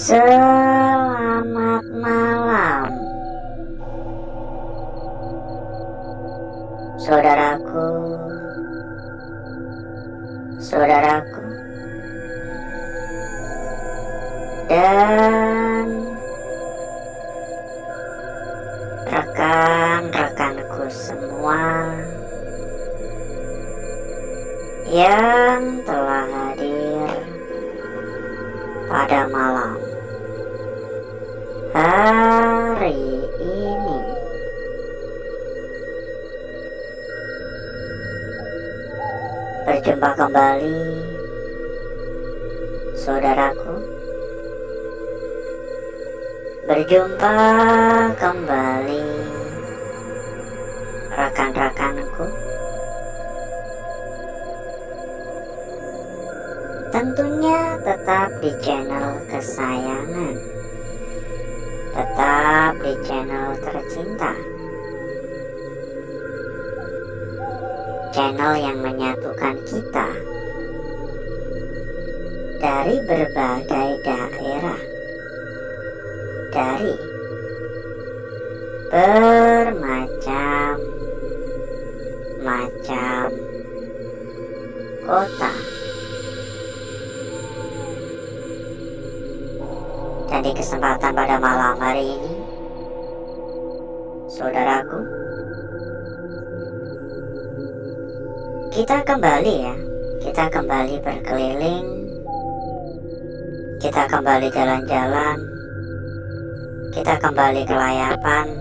Selamat malam, saudaraku, saudaraku, dan rekan-rekanku semua yang telah hadir pada malam hari ini. Berjumpa kembali, saudaraku. Berjumpa kembali, rekan-rekanku. Tentunya tetap di channel kesayangan, tetap di channel tercinta, channel yang menyatukan kita dari berbagai daerah, dari bermacam-macam kota. Dan di kesempatan pada malam hari ini, saudaraku, kita kembali berkeliling, kita kembali jalan-jalan, kita kembali kelayapan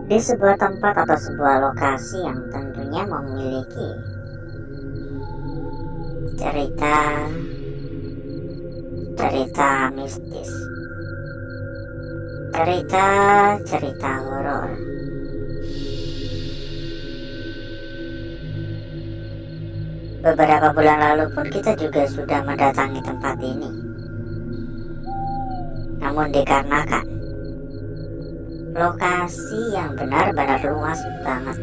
di sebuah tempat atau sebuah lokasi yang tentunya memiliki cerita mistis, cerita horor. Beberapa bulan lalu pun kita juga sudah mendatangi tempat ini. Namun dikarenakan lokasi yang benar-benar luas banget,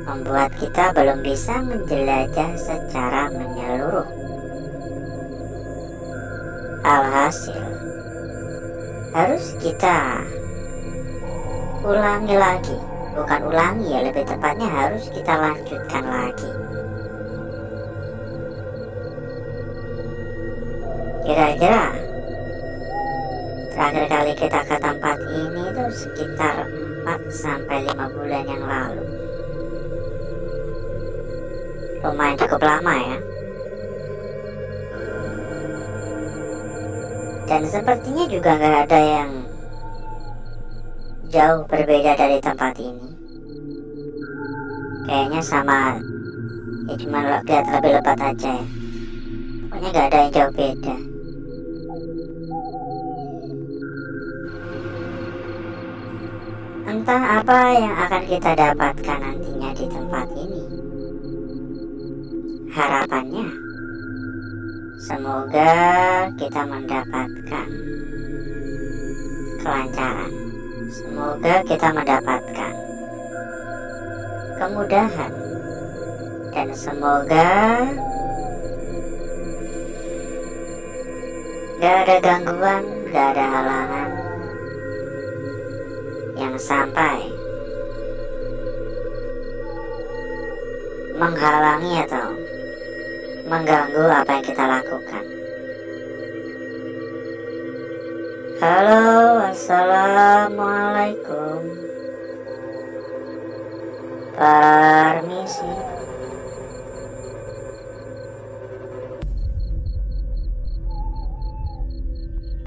membuat kita belum bisa menjelajah secara menyeluruh. Alhasil, harus kita ulangi lagi. Bukan ulangi ya, lebih tepatnya harus kita lanjutkan lagi. Kira-kira terakhir kali kita ke tempat ini itu sekitar 4-5 bulan yang lalu. Lumayan cukup lama ya. Dan sepertinya juga nggak ada yang jauh berbeda dari tempat ini. Kayaknya sama, ya cuma lihat lebih lebat aja ya. Pokoknya nggak ada yang jauh beda. Entah apa yang akan kita dapatkan nantinya di tempat ini. Harapannya, semoga kita mendapatkan kelancaran. Semoga kita mendapatkan kemudahan. Dan semoga gak ada gangguan, gak ada halangan yang sampai menghalangi atau mengganggu apa yang kita lakukan. Halo, assalamualaikum. Permisi.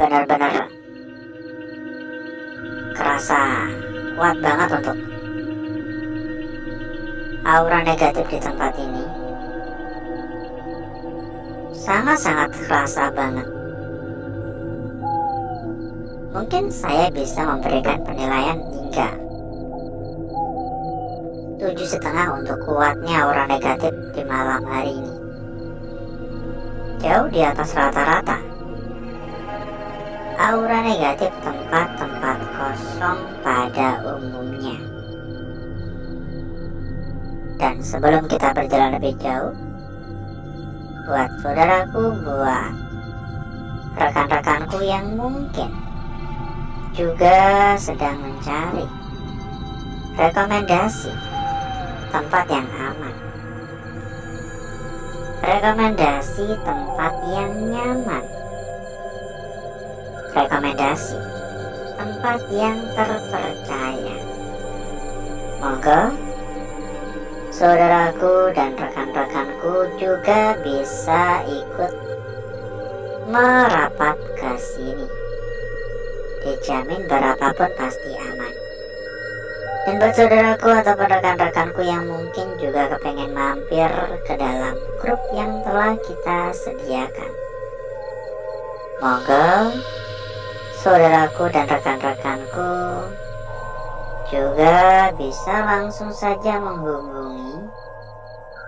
Benar-benar kerasa kuat banget untuk aura negatif di tempat ini. Sangat-sangat kerasa banget. Mungkin saya bisa memberikan penilaian hingga 7,5 untuk kuatnya aura negatif di malam hari ini. Jauh di atas rata-rata aura negatif tempat-tempat kosong pada umumnya. Dan sebelum kita berjalan lebih jauh, buat saudaraku, buat rekan-rekanku yang mungkin juga sedang mencari rekomendasi tempat yang aman, rekomendasi tempat yang nyaman, rekomendasi tempat yang terpercaya. Moga saudaraku dan rekan-rekanku juga bisa ikut merapat ke sini. Dijamin berapapun pasti aman. Dan buat saudaraku ataupun rekan-rekanku yang mungkin juga kepengen mampir ke dalam grup yang telah kita sediakan, moga saudaraku dan rekan-rekanku juga bisa langsung saja menghubungi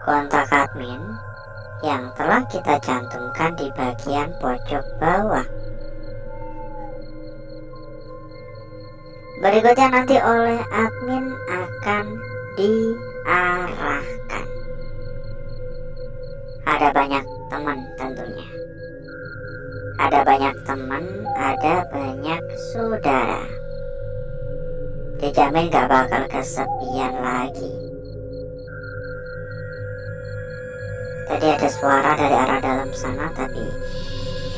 kontak admin yang telah kita cantumkan di bagian pojok bawah. Berikutnya nanti oleh admin akan diarahkan. Ada banyak teman tentunya. Ada banyak teman, ada banyak saudara. Dijamin gak bakal kesepian lagi. Tadi ada suara dari arah dalam sana, tapi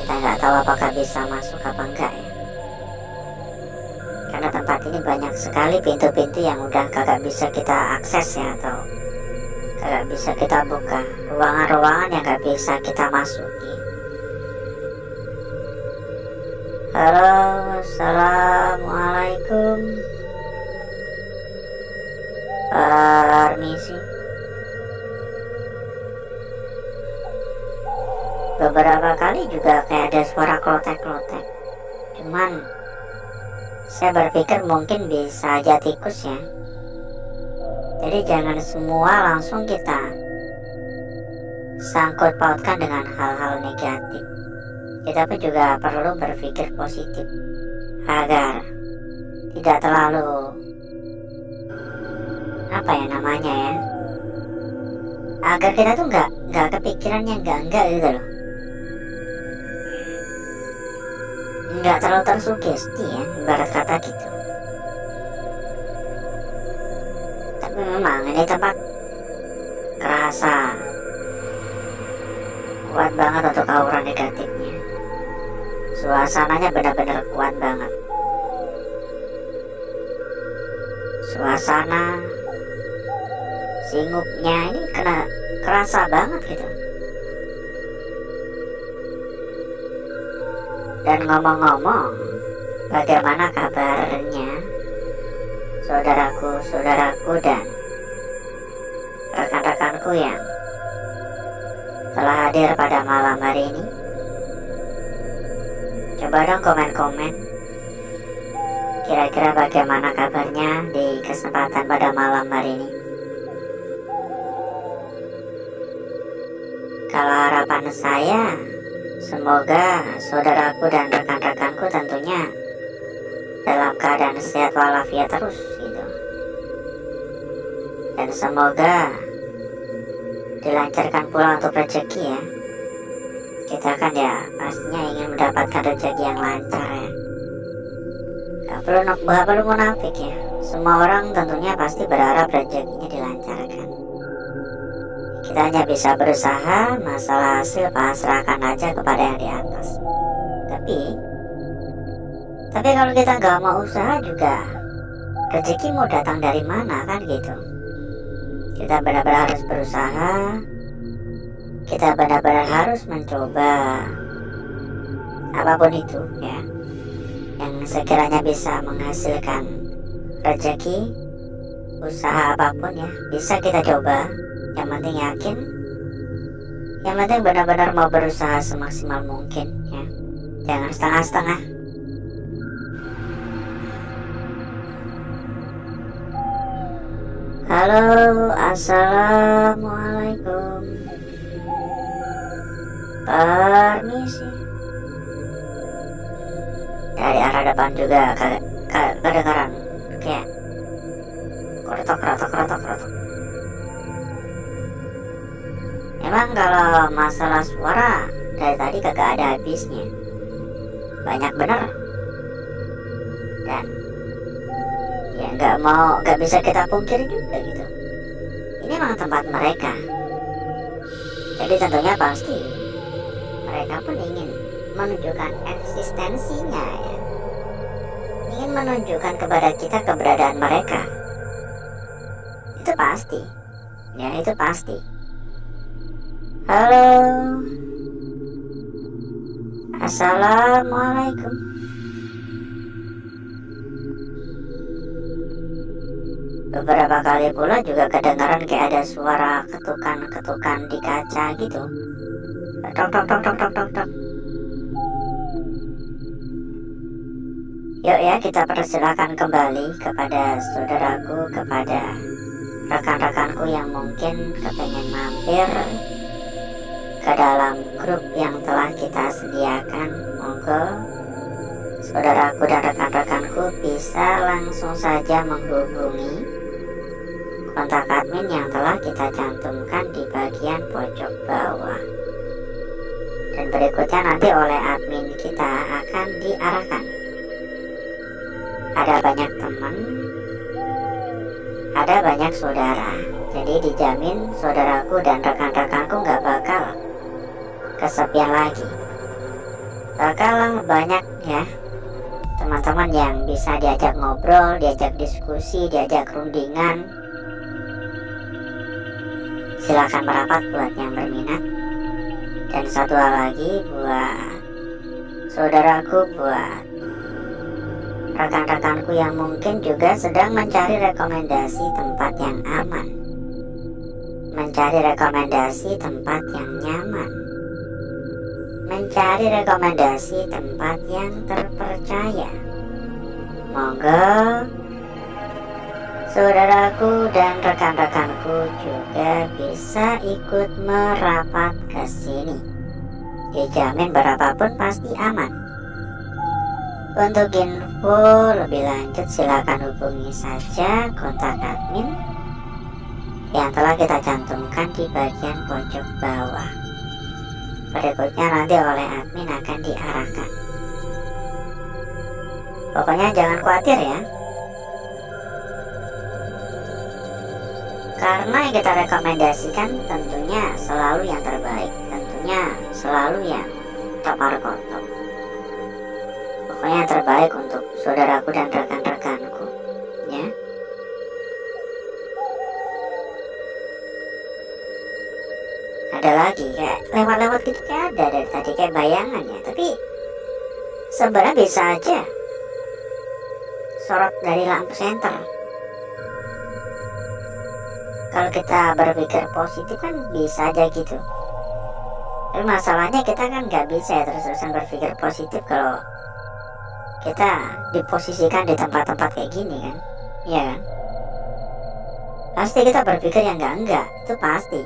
kita nggak tahu apakah bisa masuk apa enggak ya. Karena tempat ini banyak sekali pintu-pintu yang udah kagak bisa kita akses ya, atau kagak bisa kita buka, ruangan-ruangan yang gak bisa kita masuki. Halo, assalamualaikum. Permisi. Beberapa kali juga kayak ada suara klotek-klotek. Cuman saya berpikir mungkin bisa aja tikus ya. Jadi jangan semua langsung kita sangkut pautkan dengan hal-hal negatif. Kita pun juga perlu berpikir positif agar tidak terlalu agar kita tuh nggak kepikiran yang enggak gitu loh, nggak terlalu tersugesti ya, ibarat kata gitu. Tapi memang ini tempat kerasa kuat banget untuk aura negatifnya. Suasananya benar-benar kuat banget. Suasana singupnya ini kerasa banget gitu. Dan ngomong-ngomong, bagaimana kabarnya saudaraku dan rekan-rekanku yang telah hadir pada malam hari ini? Coba dong komen-komen, kira-kira bagaimana kabarnya di kesempatan pada malam hari ini. Kalau harapan saya, semoga saudaraku dan rekan-rekanku tentunya dalam keadaan sehat walafiat terus gitu. Dan semoga dilancarkan pula untuk rezeki ya. Kita kan ya pastinya ingin mendapatkan rezeki yang lancar ya. Gak perlu munafik ya. Semua orang tentunya pasti berharap rezekinya dilancarkan. Kita hanya bisa berusaha, masalah hasil pasrahkan aja kepada yang di atas. Tapi kalau kita nggak mau usaha juga, rezeki mau datang dari mana kan gitu. Kita benar-benar harus berusaha, kita benar-benar harus mencoba apapun itu ya, yang sekiranya bisa menghasilkan rezeki. Usaha apapun ya bisa kita coba. Yang penting yakin, yang penting benar-benar mau berusaha semaksimal mungkin ya, jangan setengah-setengah. Halo, assalamualaikum. Permisi. Dari arah depan juga kedengaran kayak krotok. Memang kalau masalah suara dari tadi kagak ada habisnya, banyak bener. Dan ya nggak bisa kita pungkiri juga gitu. Ini memang tempat mereka. Jadi tentunya pasti mereka pun ingin menunjukkan eksistensinya ya. Ingin menunjukkan kepada kita keberadaan mereka. Itu pasti. Ya itu pasti. Halo. Assalamualaikum. Beberapa kali pula juga kedengaran kayak ada suara ketukan-ketukan di kaca gitu. Tok tok tok tok tok tok tok. Yuk ya, kita persilakan kembali kepada saudaraku, kepada rekan-rekanku yang mungkin kepengen mampir ke dalam grup yang telah kita sediakan. Monggo saudaraku dan rekan-rekanku bisa langsung saja menghubungi kontak admin yang telah kita cantumkan di bagian pojok bawah. Dan berikutnya nanti oleh admin kita akan diarahkan. Ada banyak teman, ada banyak saudara. Jadi dijamin saudaraku dan rekan-rekanku gak bakal kesepian lagi. Bakal banyak ya teman-teman yang bisa diajak ngobrol, diajak diskusi, diajak rundingan. Silakan merapat buat yang berminat. Dan satu hal lagi buat saudaraku, buat rekan-rekanku yang mungkin juga sedang mencari rekomendasi tempat yang aman, mencari rekomendasi tempat yang nyaman, mencari rekomendasi tempat yang terpercaya. Monggo saudaraku dan rekan-rekanku juga bisa ikut merapat ke sini. Dijamin berapapun pasti aman. Untuk info lebih lanjut silakan hubungi saja kontak admin yang telah kita cantumkan di bagian pojok bawah. Berikutnya nanti oleh admin akan diarahkan. Pokoknya jangan khawatir ya, karena yang kita rekomendasikan tentunya selalu yang terbaik, tentunya selalu yang top markotop. Pokoknya yang terbaik untuk saudaraku dan rekan-rekanku ya. Ada lagi kayak lewat-lewat gitu, kayak ada dari tadi kayak bayangan ya, tapi sebenarnya bisa aja sorot dari lampu senter. Kalau kita berpikir positif kan bisa aja gitu. Tapi masalahnya kita kan nggak bisa ya terus-terusan berpikir positif kalau kita diposisikan di tempat-tempat kayak gini kan, iya kan? Pasti kita berpikir yang enggak, itu pasti.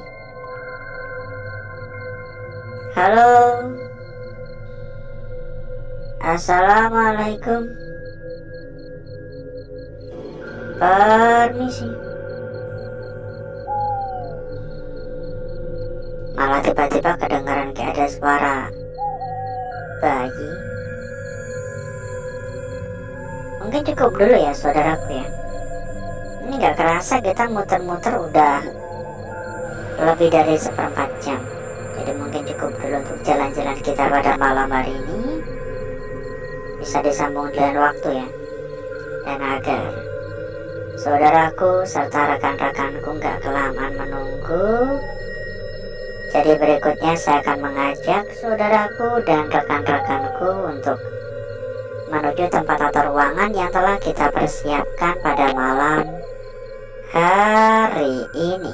Halo, assalamualaikum, permisi. Malah tiba-tiba kedengaran kayak ada suara bayi. Mungkin cukup dulu ya saudaraku ya. Ini gak kerasa kita muter-muter udah lebih dari 1/4 jam. Jadi mungkin cukup dulu untuk jalan-jalan kita pada malam hari ini. Bisa disambung dengan waktu ya. Dan agar saudaraku serta rekan-rekanku gak kelamaan menunggu, jadi berikutnya saya akan mengajak saudaraku dan rekan-rekanku untuk menuju tempat atau ruangan yang telah kita persiapkan pada malam hari ini.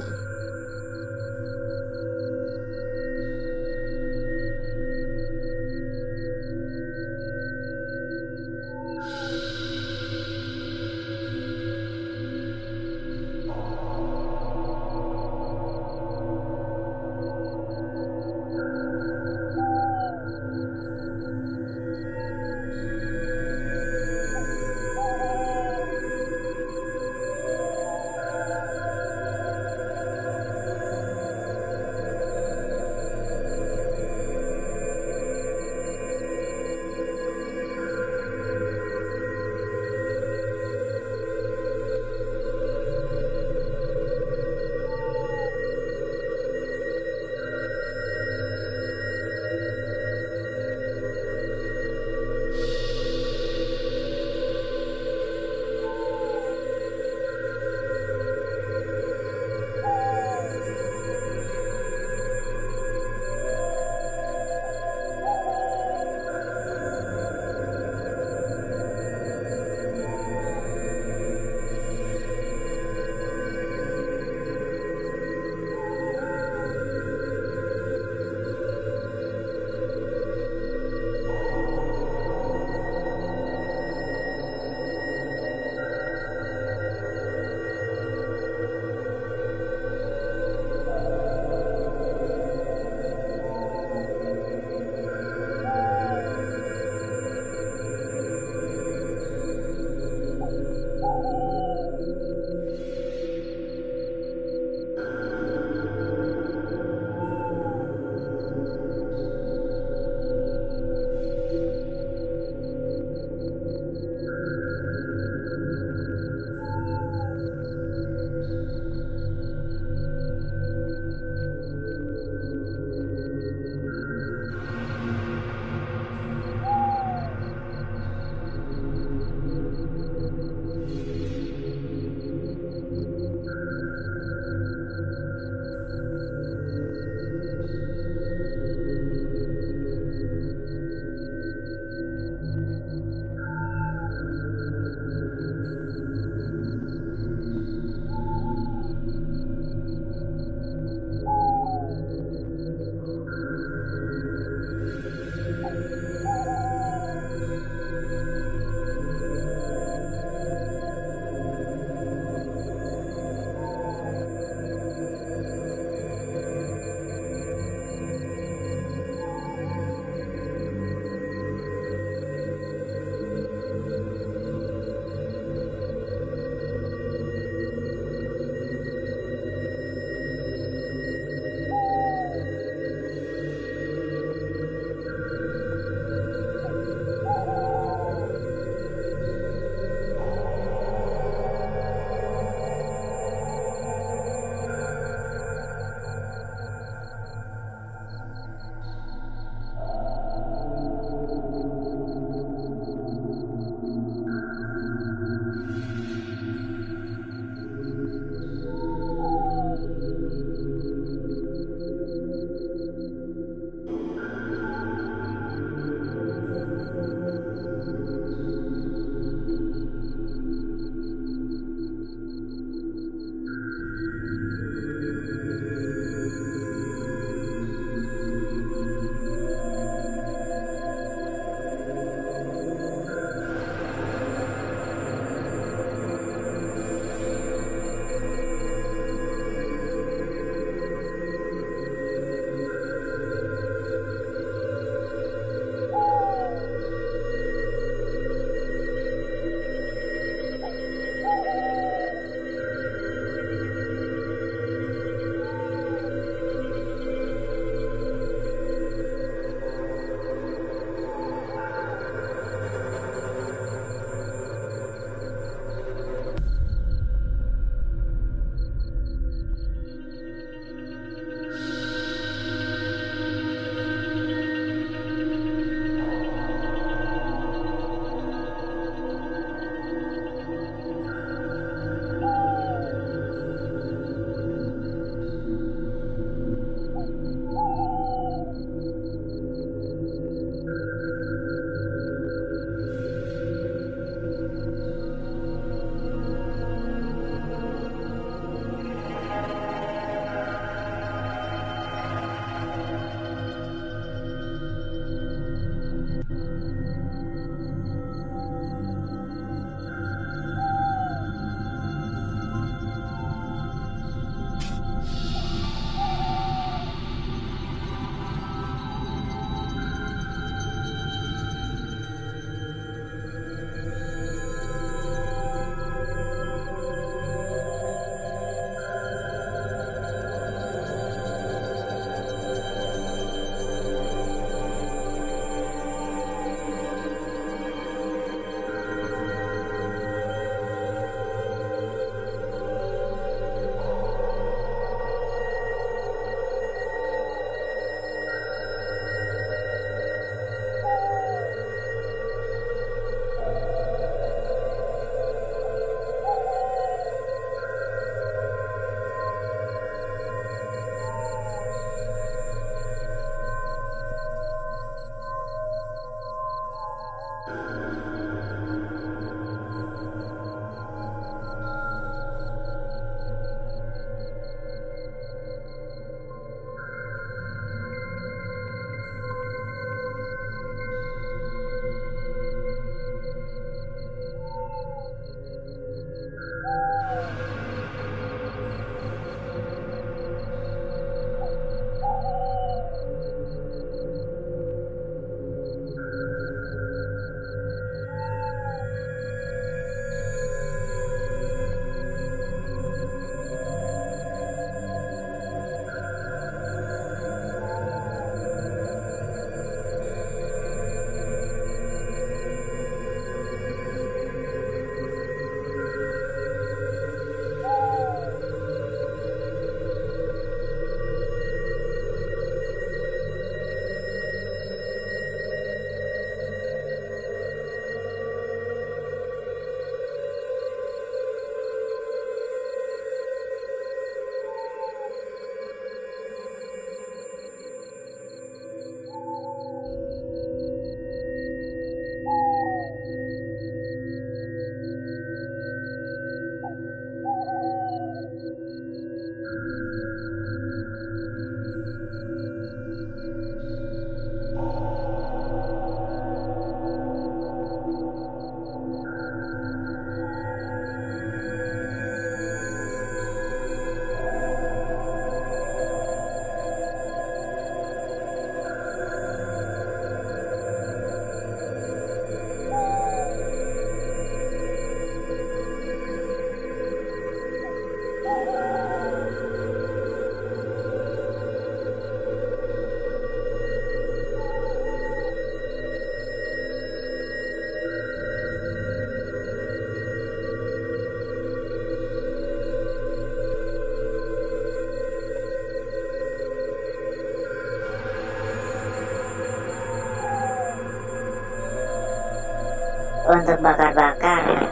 Untuk bakar-bakar,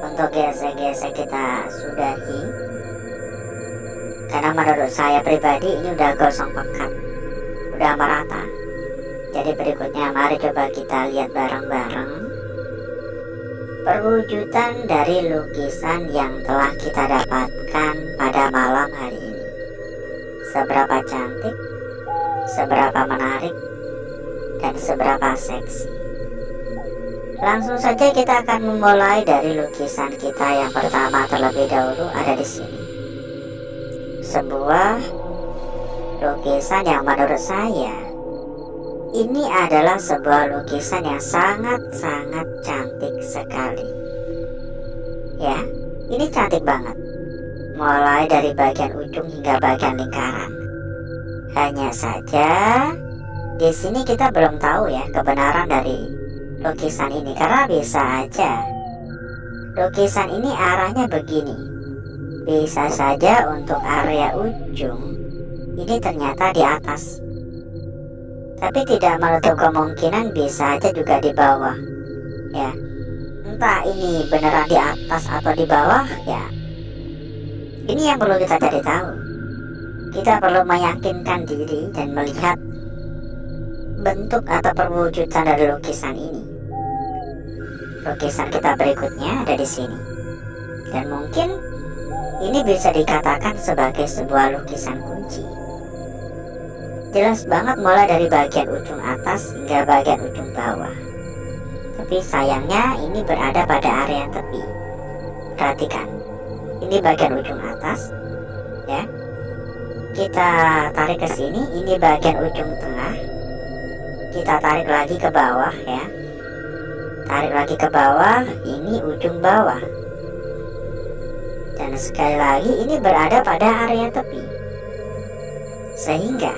untuk gesek-gesek kita sudahi, karena menurut saya pribadi ini udah gosong pekat, udah merata. Jadi berikutnya mari coba kita lihat bareng-bareng perwujudan dari lukisan yang telah kita dapatkan pada malam hari ini. Seberapa cantik, seberapa menarik, dan seberapa seksi. Langsung saja kita akan memulai dari lukisan kita yang pertama terlebih dahulu. Ada di sini sebuah lukisan yang menurut saya ini adalah sebuah lukisan yang sangat-sangat cantik sekali. Ya, ini cantik banget. Mulai dari bagian ujung hingga bagian lingkaran. Hanya saja di sini kita belum tahu ya kebenaran dari lukisan ini, karena bisa aja lukisan ini arahnya begini. Bisa saja untuk area ujung ini ternyata di atas, tapi tidak menutup kemungkinan bisa aja juga di bawah. Ya, entah ini beneran di atas atau di bawah ya. Ini yang perlu kita cari tahu. Kita perlu meyakinkan diri dan melihat bentuk atau perwujudan dari lukisan ini. Lukisan kita berikutnya ada di sini, dan mungkin ini bisa dikatakan sebagai sebuah lukisan kunci. Jelas banget mulai dari bagian ujung atas hingga bagian ujung bawah. Tapi sayangnya ini berada pada area tepi. Perhatikan, ini bagian ujung atas, ya. Kita tarik ke sini, ini bagian ujung tengah. Kita tarik lagi ke bawah, ya. Tarik lagi ke bawah, ini ujung bawah. Dan sekali lagi ini berada pada area tepi. Sehingga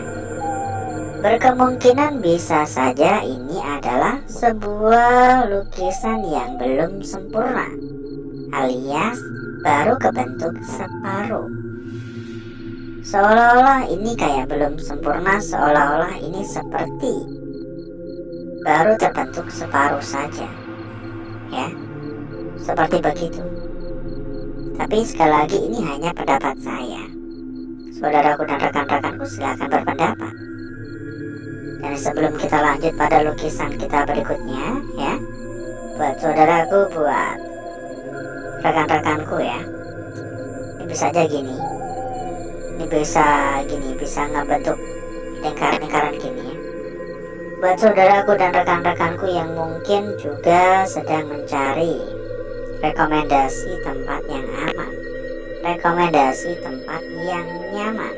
berkemungkinan bisa saja ini adalah sebuah lukisan yang belum sempurna, alias baru kebentuk separuh. Seolah-olah ini kayak belum sempurna, seolah-olah ini seperti baru terbentuk separuh saja. Ya, seperti begitu. Tapi sekali lagi ini hanya pendapat saya. Saudaraku dan rekan-rekanku silakan berpendapat. Dan sebelum kita lanjut pada lukisan kita berikutnya, ya, buat saudaraku, buat rekan-rekanku ya, ini bisa aja gini. Ini bisa gini, bisa ngebentuk lingkaran-lingkaran gini ya. Buat saudaraku dan rekan-rekanku yang mungkin juga sedang mencari rekomendasi tempat yang aman, rekomendasi tempat yang nyaman,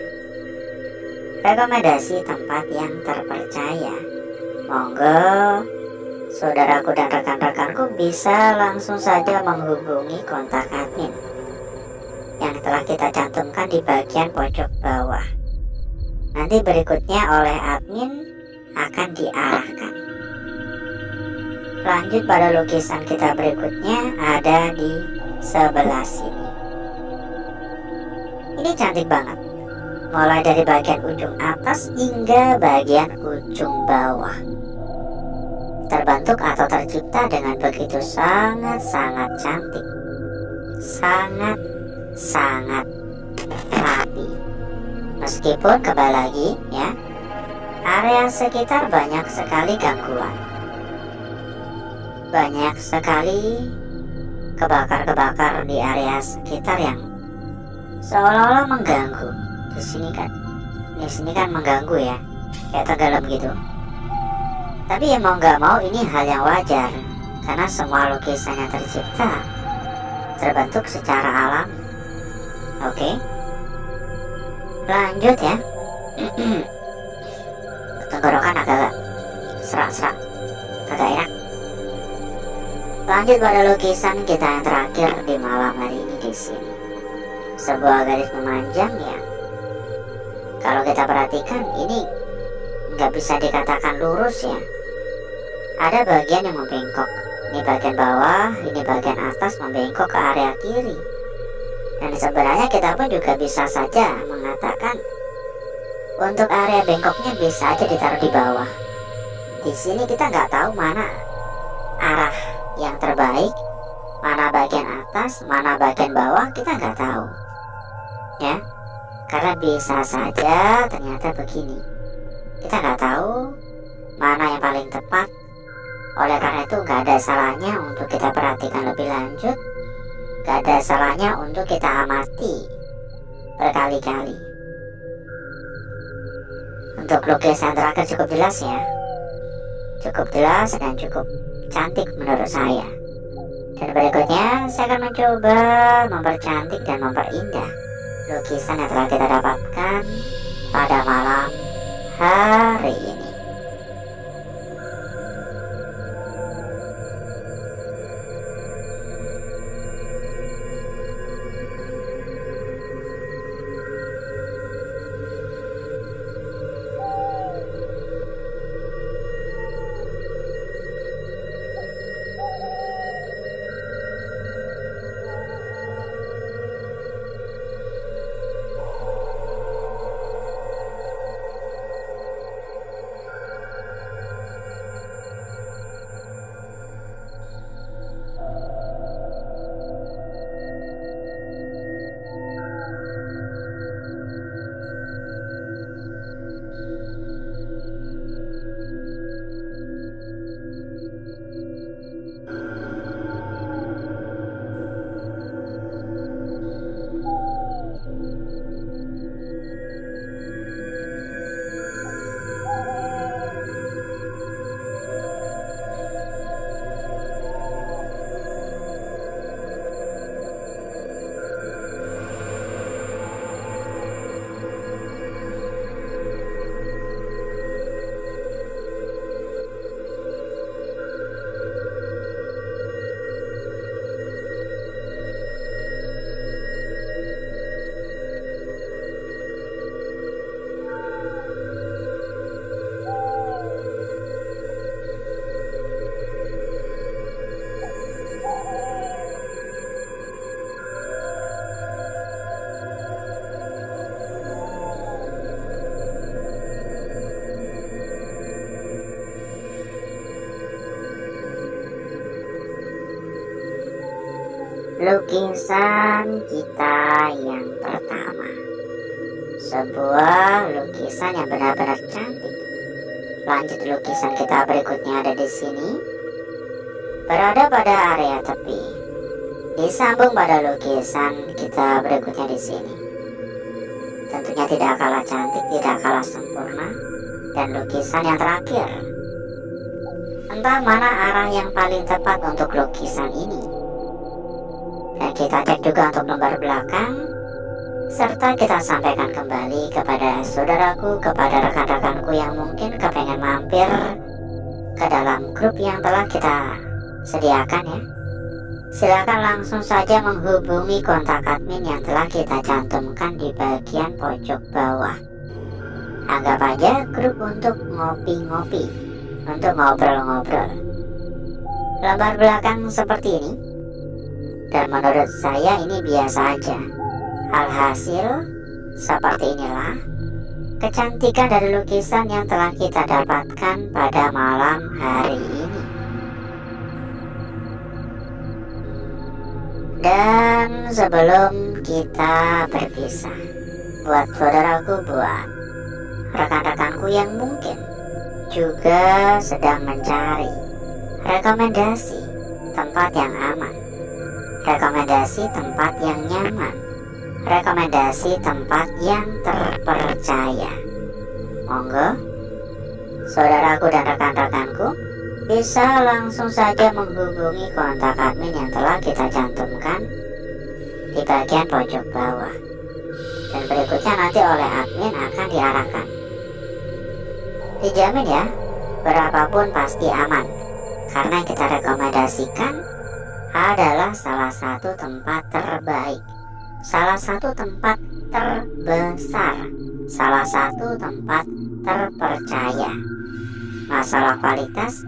rekomendasi tempat yang terpercaya, monggo saudaraku dan rekan-rekanku bisa langsung saja menghubungi kontak admin yang telah kita cantumkan di bagian pojok bawah. Nanti berikutnya oleh admin akan diarahkan. Lanjut pada lukisan kita berikutnya, ada di sebelah sini. Ini cantik banget. Mulai dari bagian ujung atas hingga bagian ujung bawah. Terbentuk atau tercipta dengan begitu sangat-sangat cantik. Sangat rapi. Meskipun kembali lagi ya, area sekitar banyak sekali gangguan. Banyak sekali kebakar-kebakar di area sekitar yang seolah-olah mengganggu. Di sini kan mengganggu ya, kayak tenggelam gitu. Tapi ya mau nggak mau ini hal yang wajar, karena semua lukisan yang tercipta terbentuk secara alami. Oke, lanjut ya. Tenggorokan agak serak-serak, agak enak. Lanjut pada lukisan kita yang terakhir di malam hari ini di sini. Sebuah garis memanjang yang kalau kita perhatikan ini nggak bisa dikatakan lurus ya. Ada bagian yang membengkok. Ini bagian bawah, ini bagian atas membengkok ke area kiri. Dan sebenarnya kita pun juga bisa saja mengatakan untuk area bengkoknya bisa aja ditaruh di bawah. Di sini kita nggak tahu mana arah yang terbaik, mana bagian atas, mana bagian bawah, kita nggak tahu. Ya, karena bisa saja ternyata begini. Kita nggak tahu mana yang paling tepat. Oleh karena itu nggak ada salahnya untuk kita perhatikan lebih lanjut. Nggak ada salahnya untuk kita amati berkali-kali. Untuk lukisan terakhir cukup jelas ya. Cukup jelas dan cukup cantik menurut saya. Dan berikutnya saya akan mencoba mempercantik dan memperindah lukisan yang telah kita dapatkan pada malam hari ini. Lukisan kita yang pertama, sebuah lukisan yang benar-benar cantik. Lanjut, lukisan kita berikutnya ada di sini, berada pada area tepi, disambung pada lukisan kita berikutnya di sini. Tentunya tidak kalah cantik, tidak kalah sempurna. Dan lukisan yang terakhir, entah mana arah yang paling tepat untuk lukisan ini. Dan kita cek juga untuk lembar belakang, serta kita sampaikan kembali kepada saudaraku, kepada rekan-rekanku yang mungkin kepengen mampir ke dalam grup yang telah kita sediakan ya. Silakan langsung saja menghubungi kontak admin yang telah kita cantumkan di bagian pojok bawah. Anggap aja grup untuk ngopi-ngopi, untuk ngobrol-ngobrol. Lembar belakang seperti ini. Dan menurut saya ini biasa aja. Alhasil seperti inilah kecantikan dari lukisan yang telah kita dapatkan pada malam hari ini. Dan sebelum kita berpisah, buat saudaraku, buat rekan-rekanku yang mungkin juga sedang mencari rekomendasi tempat yang aman, rekomendasi tempat yang nyaman, rekomendasi tempat yang terpercaya, monggo saudaraku dan rekan-rekanku bisa langsung saja menghubungi kontak admin yang telah kita cantumkan di bagian pojok bawah. Dan berikutnya nanti oleh admin akan diarahkan. Dijamin ya, berapapun pasti aman, karena yang kita rekomendasikan adalah salah satu tempat terbaik, salah satu tempat terbesar, salah satu tempat terpercaya. Masalah kualitas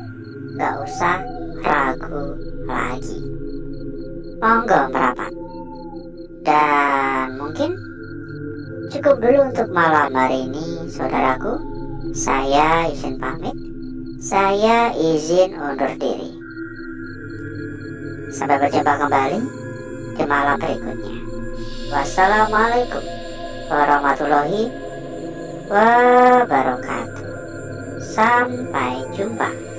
gak usah ragu lagi, monggo merapat. Dan mungkin cukup dulu untuk malam hari ini saudaraku. Saya izin pamit, saya izin undur diri. Sampai berjumpa kembali di malam berikutnya. Wassalamualaikum warahmatullahi wabarakatuh. Sampai jumpa.